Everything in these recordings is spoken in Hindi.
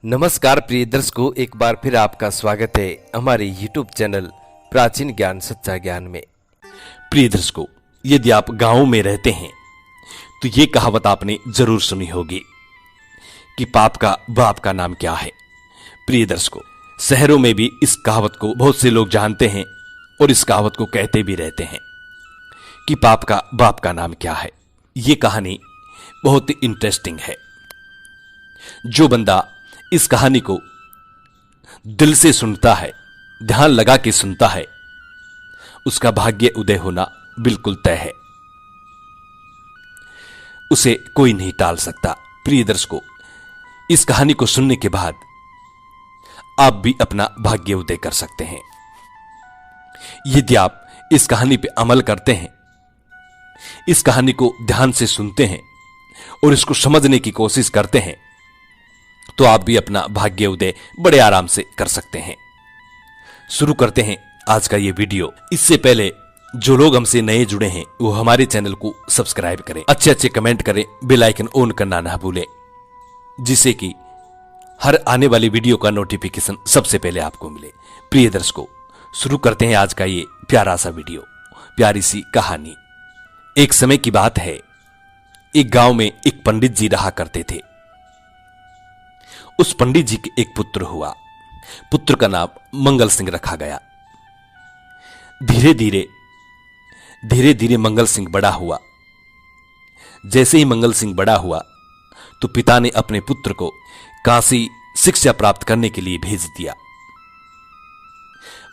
नमस्कार प्रिय दर्शकों, एक बार फिर आपका स्वागत है हमारे YouTube चैनल प्राचीन ज्ञान सच्चा ज्ञान में। प्रिय दर्शकों, यदि आप गांव में रहते हैं तो ये कहावत आपने जरूर सुनी होगी कि पाप का बाप का नाम क्या है। प्रिय दर्शकों, शहरों में भी इस कहावत को बहुत से लोग जानते हैं और इस कहावत को कहते भी रहते हैं कि पाप का बाप का नाम क्या है। ये कहानी बहुत ही इंटरेस्टिंग है। जो बंदा इस कहानी को दिल से सुनता है, ध्यान लगा के सुनता है, उसका भाग्य उदय होना बिल्कुल तय है। उसे कोई नहीं टाल सकता। प्रिय दर्शकों, इस कहानी को सुनने के बाद आप भी अपना भाग्य उदय कर सकते हैं। यदि आप इस कहानी पे अमल करते हैं, इस कहानी को ध्यान से सुनते हैं और इसको समझने की कोशिश करते हैं, तो आप भी अपना भाग्य उदय बड़े आराम से कर सकते हैं। शुरू करते हैं आज का ये वीडियो। इससे पहले जो लोग हमसे नए जुड़े हैं वो हमारे चैनल को सब्सक्राइब करें, अच्छे अच्छे कमेंट करें, बेल आइकन ऑन करना ना भूलें, जिससे कि हर आने वाली वीडियो का नोटिफिकेशन सबसे पहले आपको मिले। प्रिय दर्शकों, शुरू करते हैं आज का ये प्यारा सा वीडियो, प्यारी सी कहानी। एक समय की बात है, एक गांव में एक पंडित जी रहा करते थे। उस पंडित जी के एक पुत्र हुआ। पुत्र का नाम मंगल सिंह रखा गया। धीरे धीरे मंगल सिंह बड़ा हुआ। जैसे ही मंगल सिंह बड़ा हुआ तो पिता ने अपने पुत्र को काशी शिक्षा प्राप्त करने के लिए भेज दिया।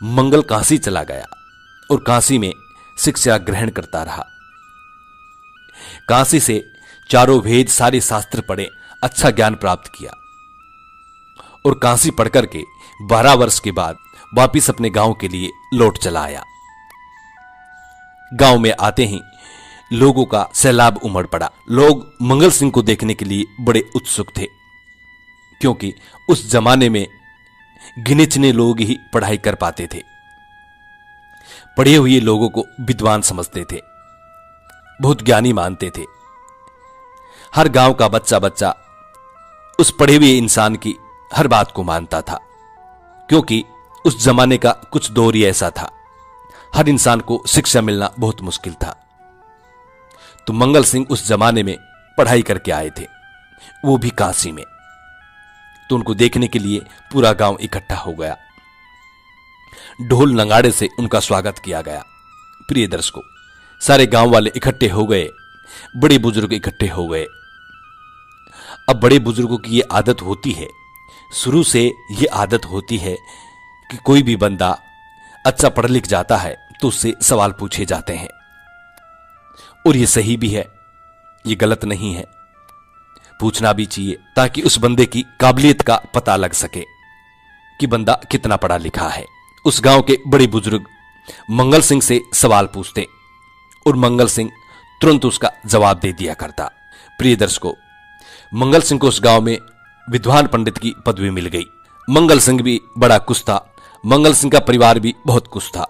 मंगल काशी चला गया और काशी में शिक्षा ग्रहण करता रहा। काशी से चारों वेद, सारे शास्त्र पढ़े, अच्छा ज्ञान प्राप्त किया और काशी पढ़कर के 12 वर्ष के बाद वापिस अपने गांव के लिए लौट चला आया। गांव में आते ही लोगों का सैलाब उमड़ पड़ा। लोग मंगल सिंह को देखने के लिए बड़े उत्सुक थे, क्योंकि उस जमाने में गिने चुने लोग ही पढ़ाई कर पाते थे। पढ़े हुए लोगों को विद्वान समझते थे, बहुत ज्ञानी मानते थे। हर गांव का बच्चा बच्चा उस पढ़े हुए इंसान की हर बात को मानता था, क्योंकि उस जमाने का कुछ दौर ही ऐसा था, हर इंसान को शिक्षा मिलना बहुत मुश्किल था। तो मंगल सिंह उस जमाने में पढ़ाई करके आए थे, वो भी काशी में। तो उनको देखने के लिए पूरा गांव इकट्ठा हो गया। ढोल नगाड़े से उनका स्वागत किया गया। प्रिय दर्शकों, सारे गांव वाले इकट्ठे हो गए, बड़े बुजुर्ग इकट्ठे हो गए। अब बड़े बुजुर्गों की ये आदत होती है, शुरू से ये आदत होती है कि कोई भी बंदा अच्छा पढ़ लिख जाता है तो उससे सवाल पूछे जाते हैं। और ये सही भी है, ये गलत नहीं है, पूछना भी चाहिए, ताकि उस बंदे की काबिलियत का पता लग सके कि बंदा कितना पढ़ा लिखा है। उस गांव के बड़े बुजुर्ग मंगल सिंह से सवाल पूछते और मंगल सिंह तुरंत उसका जवाब दे दिया करता। प्रिय दर्शकों, मंगल सिंह को उस गांव में विद्वान पंडित की पदवी मिल गई। मंगल सिंह भी बड़ा खुश था, मंगल सिंह का परिवार भी बहुत खुश था।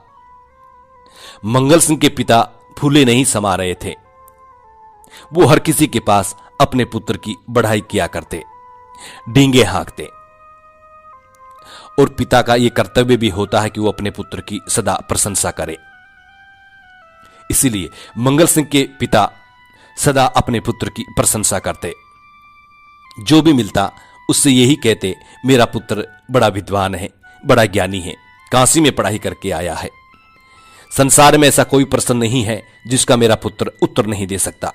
मंगल सिंह के पिता फूले नहीं समा रहे थे। वो हर किसी के पास अपने पुत्र की बढ़ाई किया करते, डींगे हाँकते। और पिता का यह कर्तव्य भी होता है कि वो अपने पुत्र की सदा प्रशंसा करे। इसीलिए मंगल सिंह के पिता सदा अपने पुत्र की प्रशंसा करते। जो भी मिलता उससे यही कहते, मेरा पुत्र बड़ा विद्वान है, बड़ा ज्ञानी है, काशी में पढ़ाई करके आया है। संसार में ऐसा कोई प्रश्न नहीं है जिसका मेरा पुत्र उत्तर नहीं दे सकता।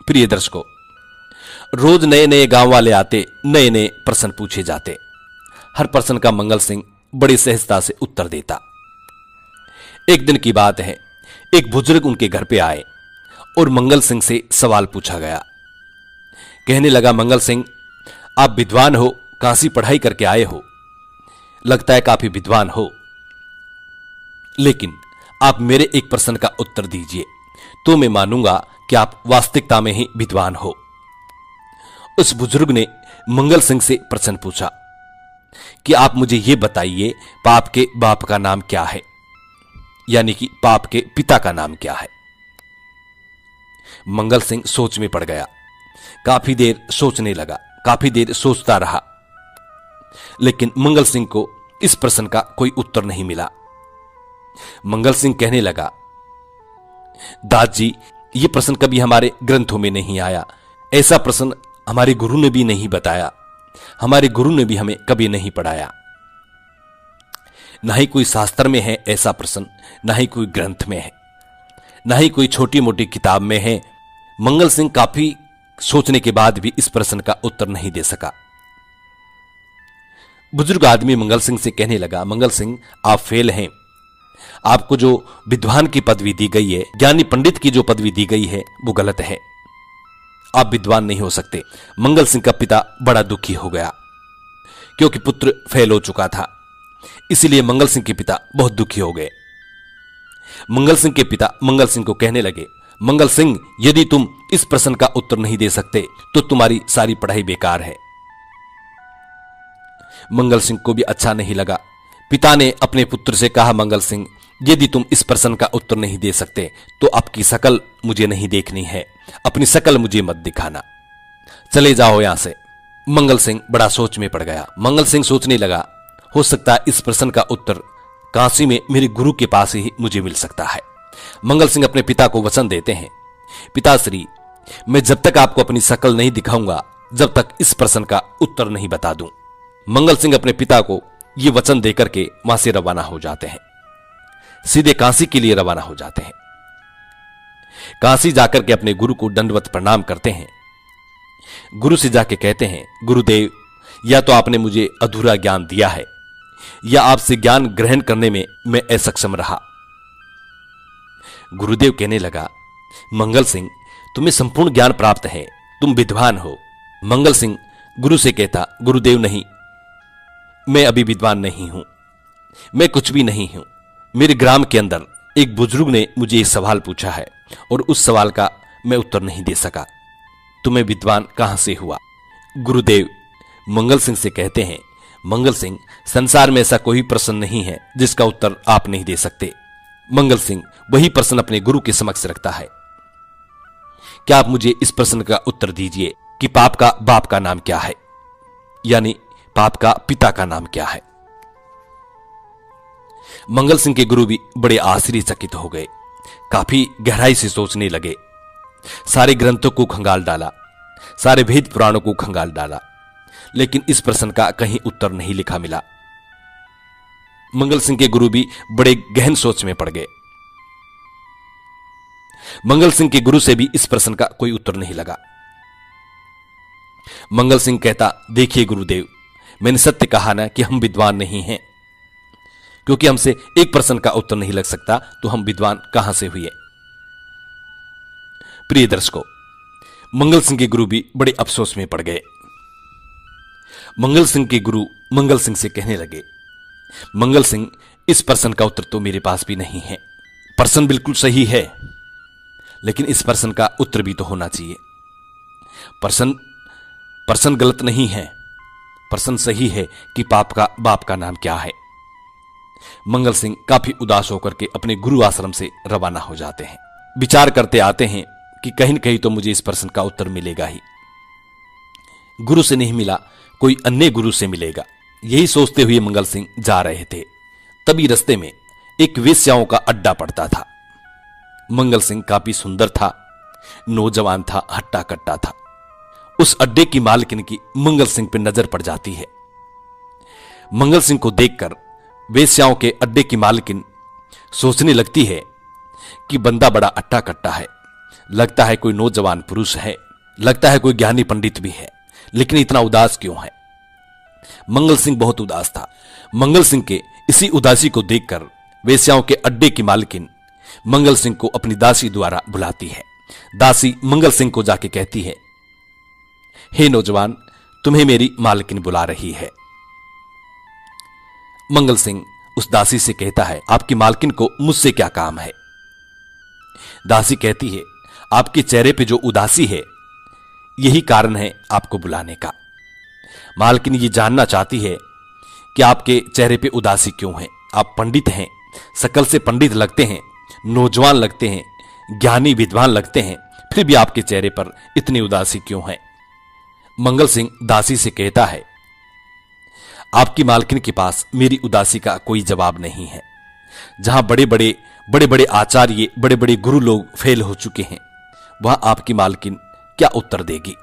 प्रिय दर्शकों, रोज नए नए गांव वाले आते, नए नए प्रश्न पूछे जाते। हर प्रश्न का मंगल सिंह बड़ी सहजता से उत्तर देता। एक दिन की बात है, एक बुजुर्ग उनके घर पे आए और मंगल सिंह से सवाल पूछा गया। कहने लगा, मंगल सिंह, आप विद्वान हो, काशी पढ़ाई करके आए हो, लगता है काफी विद्वान हो, लेकिन आप मेरे एक प्रश्न का उत्तर दीजिए तो मैं मानूंगा कि आप वास्तविकता में ही विद्वान हो। उस बुजुर्ग ने मंगल सिंह से प्रश्न पूछा कि आप मुझे यह बताइए, पाप के बाप का नाम क्या है, यानी कि पाप के पिता का नाम क्या है। मंगल सिंह सोच में पड़ गया, काफी देर सोचने लगा, काफी देर सोचता रहा, लेकिन मंगल सिंह को इस प्रश्न का कोई उत्तर नहीं मिला। मंगल सिंह कहने लगा, दास जी, ये प्रश्न कभी हमारे ग्रंथों में नहीं आया। ऐसा प्रश्न हमारे गुरु ने भी नहीं बताया, हमारे गुरु ने भी हमें कभी नहीं पढ़ाया। ना ही कोई शास्त्र में है ऐसा प्रश्न, ना ही कोई ग्रंथ में है, ना ही कोई छोटी मोटी किताब में है। मंगल सिंह काफी सोचने के बाद भी इस प्रश्न का उत्तर नहीं दे सका। बुजुर्ग आदमी मंगल सिंह से कहने लगा, मंगल सिंह, आप फेल हैं। आपको जो विद्वान की पदवी दी गई है, ज्ञानी पंडित की जो पदवी दी गई है, वो गलत है। आप विद्वान नहीं हो सकते। मंगल सिंह का पिता बड़ा दुखी हो गया, क्योंकि पुत्र फेल हो चुका था। इसलिए मंगल सिंह के पिता बहुत दुखी हो गए। मंगल सिंह के पिता मंगल सिंह को कहने लगे, मंगल सिंह, यदि तुम इस प्रश्न का उत्तर नहीं दे सकते तो तुम्हारी सारी पढ़ाई बेकार है। मंगल सिंह को भी अच्छा नहीं लगा। पिता ने अपने पुत्र से कहा, मंगल सिंह, यदि तुम इस प्रश्न का उत्तर नहीं दे सकते तो आपकी शकल मुझे नहीं देखनी है, अपनी शकल मुझे मत दिखाना, चले जाओ यहां से। मंगल सिंह बड़ा सोच में पड़ गया। मंगल सिंह सोचने लगा, हो सकता है इस प्रश्न का उत्तर काशी में मेरे गुरु के पास ही मुझे मिल सकता है। मंगल सिंह अपने पिता को वचन देते हैं, पिताश्री, मैं जब तक आपको अपनी शकल नहीं दिखाऊंगा, जब तक इस प्रश्न का उत्तर नहीं बता दूं। मंगल सिंह अपने पिता को यह वचन देकर के वहां से रवाना हो जाते हैं, सीधे काशी के लिए रवाना हो जाते हैं। काशी जाकर के अपने गुरु को दंडवत प्रणाम करते हैं। गुरु से जाके कहते हैं, गुरुदेव, या तो आपने मुझे अधूरा ज्ञान दिया है, या आपसे ज्ञान ग्रहण करने में मैं असक्षम रहा। गुरुदेव कहने लगा, मंगल सिंह, तुम्हें संपूर्ण ज्ञान प्राप्त है, तुम विद्वान हो। मंगल सिंह गुरु से कहता, गुरुदेव नहीं, मैं अभी विद्वान नहीं हूं, मैं कुछ भी नहीं हूं। मेरे ग्राम के अंदर एक बुजुर्ग ने मुझे एक सवाल पूछा है और उस सवाल का मैं उत्तर नहीं दे सका। तुम्हें विद्वान कहां से हुआ? गुरुदेव मंगल सिंह से कहते हैं, मंगल सिंह, संसार में ऐसा कोई प्रश्न नहीं है जिसका उत्तर आप नहीं दे सकते। मंगल सिंह वही प्रश्न अपने गुरु के समक्ष रखता है। क्या आप मुझे इस प्रश्न का उत्तर दीजिए कि पाप का बाप का नाम क्या है, यानी पाप का पिता का नाम क्या है? मंगल सिंह के गुरु भी बड़े आश्चर्यचकित हो गए, काफी गहराई से सोचने लगे। सारे ग्रंथों को खंगाल डाला, सारे वेद पुराणों को खंगाल डाला, लेकिन इस प्रश्न का कहीं उत्तर नहीं लिखा मिला। मंगल सिंह के गुरु भी बड़े गहन सोच में पड़ गए। मंगल सिंह के गुरु से भी इस प्रश्न का कोई उत्तर नहीं लगा। मंगल सिंह कहता, देखिए गुरुदेव, मैंने सत्य कहा ना कि हम विद्वान नहीं हैं, क्योंकि हमसे एक प्रश्न का उत्तर नहीं लग सकता तो हम विद्वान कहां से हुए? प्रिय दर्शकों, मंगल सिंह के गुरु भी बड़े अफसोस में पड़ गए। मंगल सिंह के गुरु मंगल सिंह से कहने लगे, मंगल सिंह, इस प्रश्न का उत्तर तो मेरे पास भी नहीं है। प्रश्न बिल्कुल सही है, लेकिन इस प्रश्न का उत्तर भी तो होना चाहिए। प्रश्न गलत नहीं है, प्रश्न सही है कि पाप का बाप का नाम क्या है। मंगल सिंह काफी उदास होकर के अपने गुरु आश्रम से रवाना हो जाते हैं। विचार करते आते हैं कि कहीं न कहीं तो मुझे इस प्रश्न का उत्तर मिलेगा ही। गुरु से नहीं मिला, कोई अन्य गुरु से मिलेगा, यही सोचते हुए मंगल सिंह जा रहे थे। तभी रास्ते में एक वेश्याओं का अड्डा पड़ता था। मंगल सिंह काफी सुंदर था, नौजवान था, हट्टा कट्टा था। उस अड्डे की मालकिन की मंगल सिंह पर नजर पड़ जाती है। मंगल सिंह को देखकर वेश्याओं के अड्डे की मालकिन सोचने लगती है कि बंदा बड़ा अट्टा कट्टा है, लगता है कोई नौजवान पुरुष है, लगता है कोई ज्ञानी पंडित भी है, लेकिन इतना उदास क्यों है? मंगल सिंह बहुत उदास था। मंगल सिंह के इसी उदासी को देखकर वेश्याओं के अड्डे की मालकिन मंगल सिंह को अपनी दासी द्वारा बुलाती है। दासी मंगल सिंह को जाके कहती है, हे नौजवान, तुम्हें मेरी मालकिन बुला रही है। मंगल सिंह उस दासी से कहता है, आपकी मालकिन को मुझसे क्या काम है? दासी कहती है, आपके चेहरे पे जो उदासी है, यही कारण है आपको बुलाने का। मालकिन ये जानना चाहती है कि आपके चेहरे पे उदासी क्यों है। आप पंडित हैं, शकल से पंडित लगते हैं, नौजवान लगते हैं, ज्ञानी विद्वान लगते हैं, फिर भी आपके चेहरे पर इतनी उदासी क्यों है? मंगल सिंह दासी से कहता है, आपकी मालकिन के पास मेरी उदासी का कोई जवाब नहीं है। जहां बड़े बड़े आचार्य, बड़े बड़े गुरु लोग फेल हो चुके हैं, वहां आपकी मालकिन क्या उत्तर देगी।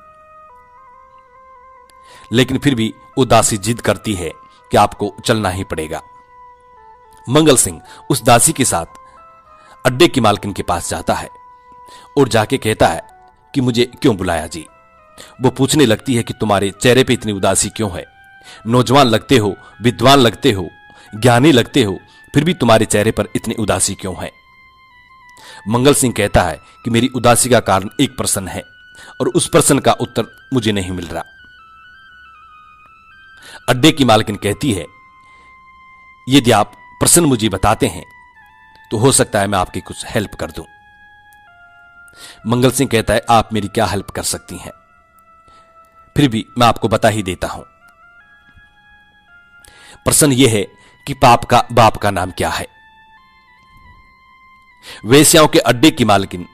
लेकिन फिर भी उदासी जिद करती है कि आपको चलना ही पड़ेगा। मंगल सिंह उस दासी के साथ अड्डे की मालकिन के पास जाता है और जाके कहता है कि मुझे क्यों बुलाया जी। वो पूछने लगती है कि तुम्हारे चेहरे पे इतनी उदासी क्यों है? नौजवान लगते हो, विद्वान लगते हो, ज्ञानी लगते हो, फिर भी तुम्हारे चेहरे पर इतनी उदासी क्यों है? मंगल सिंह कहता है कि मेरी उदासी का कारण एक प्रश्न है और उस प्रश्न का उत्तर मुझे नहीं मिल रहा। अड्डे की मालकिन कहती है, यदि आप प्रश्न मुझे बताते हैं तो हो सकता है मैं आपकी कुछ हेल्प कर दूं। मंगल सिंह कहता है, आप मेरी क्या हेल्प कर सकती हैं? फिर भी मैं आपको बता ही देता हूं। प्रश्न यह है कि पाप का बाप का नाम क्या है? वेश्याओं के अड्डे की मालकिन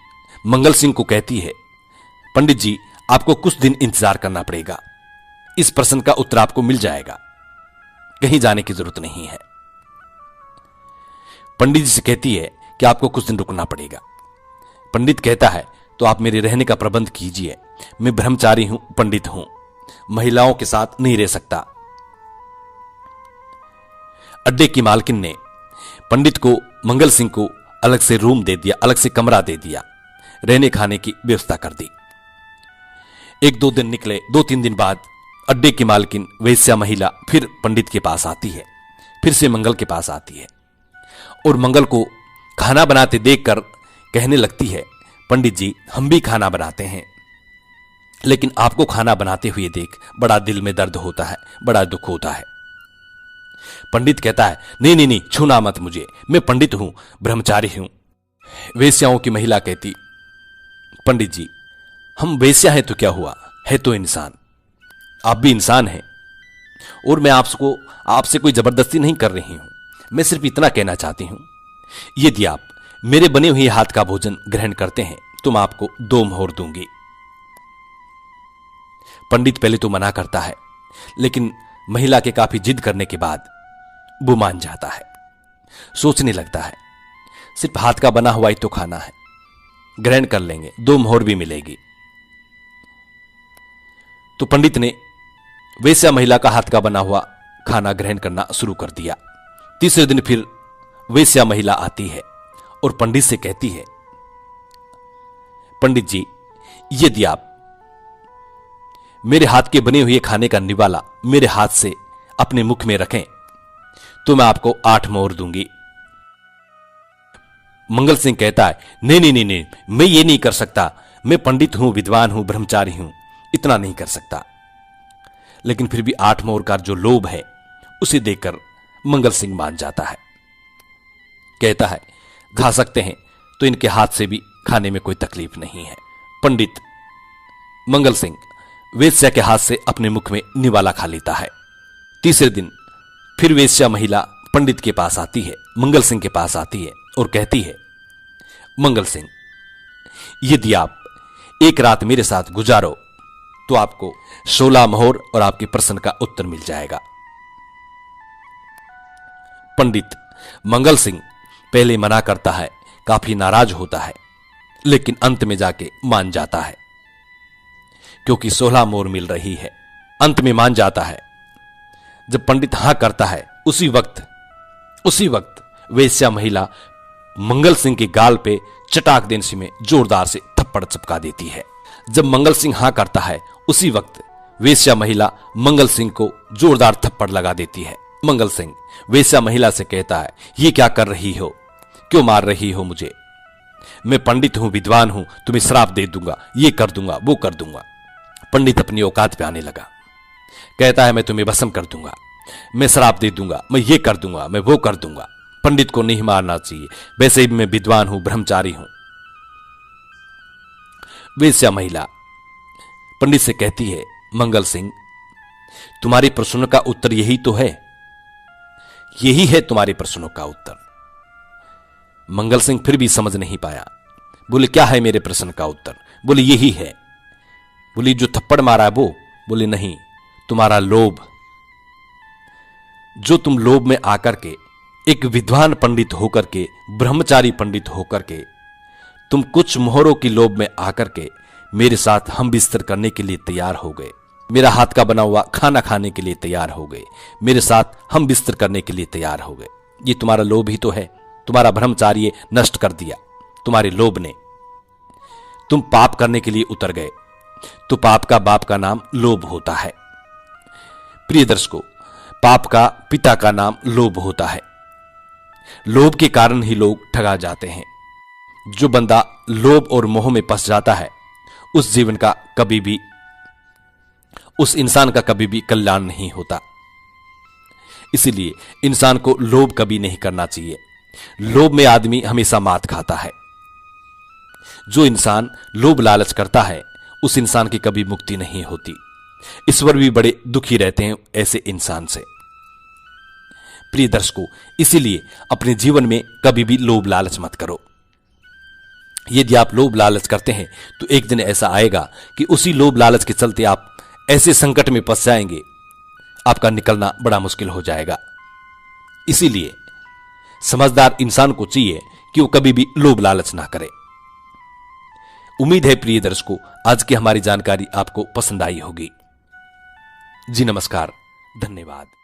मंगल सिंह को कहती है, पंडित जी, आपको कुछ दिन इंतजार करना पड़ेगा। इस प्रश्न का उत्तर आपको मिल जाएगा, कहीं जाने की जरूरत नहीं है। पंडित जी से कहती है कि आपको कुछ दिन रुकना पड़ेगा। पंडित कहता है, तो आप मेरे रहने का प्रबंध कीजिए। मैं ब्रह्मचारी हूं, पंडित हूं, महिलाओं के साथ नहीं रह सकता। अड्डे की मालकिन ने पंडित को, मंगल सिंह को अलग से रूम दे दिया, अलग से कमरा दे दिया, रहने खाने की व्यवस्था कर दी। 1-2 दिन निकले। 2-3 दिन बाद अड्डे की मालकिन, वेश्या महिला, फिर पंडित के पास आती है, फिर से मंगल के पास आती है और मंगल को खाना बनाते देखकर कहने लगती है, पंडित जी, हम भी खाना बनाते हैं, लेकिन आपको खाना बनाते हुए देख बड़ा दिल में दर्द होता है, बड़ा दुख होता है। पंडित कहता है, नहीं नहीं नहीं, छूना मत मुझे, मैं पंडित हूं, ब्रह्मचारी हूं। वेश्याओं की महिला कहती, पंडित जी, हम वेश्या हैं तो क्या हुआ, है तो इंसान, आप भी इंसान हैं, और मैं आपसे कोई जबरदस्ती नहीं कर रही हूं। मैं सिर्फ इतना कहना चाहती हूं, यदि आप मेरे बने हुए हाथ का भोजन ग्रहण करते हैं तो मैं आपको 2 मोहर दूंगी। पंडित पहले तो मना करता है, लेकिन महिला के काफी जिद करने के बाद वो मान जाता है। सोचने लगता है, सिर्फ हाथ का बना हुआ ही तो खाना है, ग्रहण कर लेंगे, 2 मोहर भी मिलेगी। तो पंडित ने वेश्या महिला का हाथ का बना हुआ खाना ग्रहण करना शुरू कर दिया। तीसरे दिन फिर वेश्या महिला आती है और पंडित से कहती है, पंडित जी, यदि आप मेरे हाथ के बने हुए खाने का निवाला मेरे हाथ से अपने मुख में रखें तो मैं आपको 8 मोहर दूंगी। मंगल सिंह कहता है, नहीं नहीं नहीं नहीं, मैं ये नहीं कर सकता, मैं पंडित हूं, विद्वान हूं, ब्रह्मचारी हूं, इतना नहीं कर सकता। लेकिन फिर भी 8 मोहर का जो लोभ है उसे देखकर मंगल सिंह मान जाता है। कहता है, खा सकते हैं तो इनके हाथ से भी खाने में कोई तकलीफ नहीं है। पंडित मंगल सिंह वेश्या के हाथ से अपने मुख में निवाला खा लेता है। तीसरे दिन फिर वेश्या महिला पंडित के पास आती है, मंगल सिंह के पास आती है और कहती है, मंगल सिंह, यदि आप एक रात मेरे साथ गुजारो तो आपको 16 मोहर और आपके प्रश्न का उत्तर मिल जाएगा। पंडित मंगल सिंह पहले मना करता है, काफी नाराज होता है, लेकिन अंत में जाके मान जाता है क्योंकि 16 मोहर मिल रही है। अंत में मान जाता है। जब पंडित हां करता है, उसी वक्त वेश्या महिला मंगल सिंह के गाल पे चटाक देने में जोरदार से थप्पड़ चपका देती है। जब मंगल सिंह हां करता है, उसी वक्त वेश्या महिला मंगल सिंह को जोरदार थप्पड़ लगा देती है। मंगल सिंह वेश्या महिला से कहता है, ये क्या कर रही हो, क्यों मार रही हो मुझे? मैं पंडित हूं, विद्वान हूं, तुम्हें श्राप दे दूंगा, ये कर दूंगा, वो कर दूंगा। पंडित अपनी औकात पे आने लगा, कहता है, मैं तुम्हें भस्म कर दूंगा, मैं श्राप दे दूंगा, मैं ये कर दूंगा, मैं वो कर दूंगा। पंडित को नहीं मारना चाहिए, वैसे भी मैं विद्वान हूं, ब्रह्मचारी हूं। वेश्या महिला पंडित से कहती है, मंगल सिंह, तुम्हारे प्रश्नों का उत्तर यही तो है, यही है तुम्हारे प्रश्नों का उत्तर। मंगल सिंह फिर भी समझ नहीं पाया। बोले, क्या है मेरे प्रश्न का उत्तर? बोले, यही है। बोली, जो थप्पड़ मारा है वो बोले नहीं, तुम्हारा लोभ, जो तुम लोभ में आकर के एक विद्वान पंडित होकर के, ब्रह्मचारी पंडित होकर के, तुम कुछ मोहरों की लोभ में आकर के मेरे साथ हम बिस्तर करने के लिए तैयार हो गए, मेरा हाथ का बना हुआ खाना खाने के लिए तैयार हो गए, मेरे साथ हम बिस्तर करने के लिए तैयार हो गए। ये तुम्हारा लोभ ही तो है, तुम्हारा ब्रह्मचार्य नष्ट कर दिया तुम्हारे लोभ ने। तुम पाप करने के लिए उतर गए, तो पाप का बाप का नाम लोभ होता है। प्रिय दर्शकों, पाप का पिता का नाम लोभ होता है। लोभ के कारण ही लोग ठगा जाते हैं। जो बंदा लोभ और मोह में फंस जाता है, उस जीवन का कभी भी, उस इंसान का कभी भी कल्याण नहीं होता। इसीलिए इंसान को लोभ कभी नहीं करना चाहिए। लोभ में आदमी हमेशा मात खाता है। जो इंसान लोभ लालच करता है, उस इंसान की कभी मुक्ति नहीं होती। ईश्वर भी बड़े दुखी रहते हैं ऐसे इंसान से। प्रिय दर्शकों, इसीलिए अपने जीवन में कभी भी लोभ लालच मत करो। यदि आप लोभ लालच करते हैं तो एक दिन ऐसा आएगा कि उसी लोभ लालच के चलते आप ऐसे संकट में फंस जाएंगे, आपका निकलना बड़ा मुश्किल हो जाएगा। इसीलिए समझदार इंसान को चाहिए कि वो कभी भी लोभ लालच ना करे। उम्मीद है प्रिय दर्शकों, आज की हमारी जानकारी आपको पसंद आई होगी। जी नमस्कार, धन्यवाद।